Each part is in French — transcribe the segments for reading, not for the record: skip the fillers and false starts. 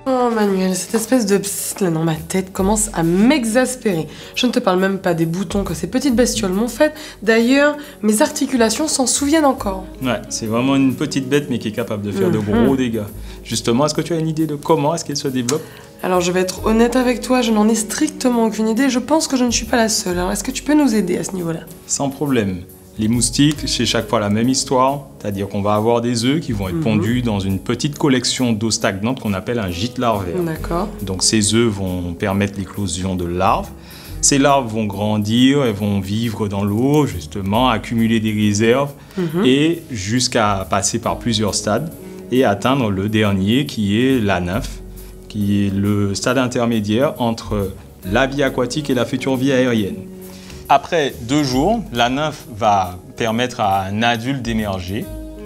Oh Manuel, cette espèce de psst là dans ma tête commence à m'exaspérer. Je ne te parle même pas des boutons que ces petites bestioles m'ont fait. D'ailleurs, mes articulations s'en souviennent encore. Ouais, c'est vraiment une petite bête mais qui est capable de faire de gros dégâts. Justement, est-ce que tu as une idée de comment est-ce qu'elle se développe? Alors je vais être honnête avec toi, je n'en ai strictement aucune idée. Je pense que je ne suis pas la seule. Alors est-ce que tu peux nous aider à ce niveau-là? Sans problème. Les moustiques, c'est chaque fois la même histoire, c'est-à-dire qu'on va avoir des œufs qui vont être pondus dans une petite collection d'eau stagnante qu'on appelle un gîte larvaire. D'accord. Donc ces œufs vont permettre l'éclosion de larves. Ces larves vont grandir, elles vont vivre dans l'eau, justement, accumuler des réserves, et jusqu'à passer par plusieurs stades et atteindre le dernier qui est la nymphe, qui est le stade intermédiaire entre la vie aquatique et la future vie aérienne. Après 2 jours, la nymphe va permettre à un adulte d'émerger.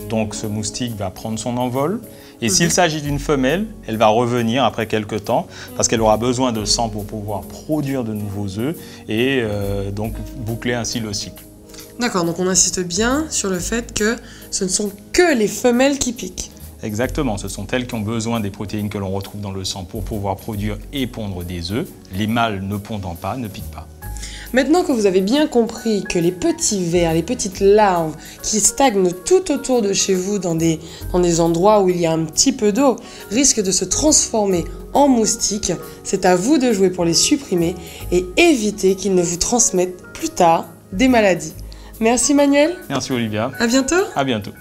Donc ce moustique va prendre son envol. Et s'il s'agit d'une femelle, elle va revenir après quelques temps parce qu'elle aura besoin de sang pour pouvoir produire de nouveaux œufs et donc boucler ainsi le cycle. D'accord, donc on insiste bien sur le fait que ce ne sont que les femelles qui piquent. Exactement, ce sont elles qui ont besoin des protéines que l'on retrouve dans le sang pour pouvoir produire et pondre des œufs. Les mâles ne pondant pas, ne piquent pas. Maintenant que vous avez bien compris que les petits vers, les petites larves qui stagnent tout autour de chez vous dans des endroits où il y a un petit peu d'eau risquent de se transformer en moustiques, c'est à vous de jouer pour les supprimer et éviter qu'ils ne vous transmettent plus tard des maladies. Merci Manuel. Merci Olivia. À bientôt. À bientôt.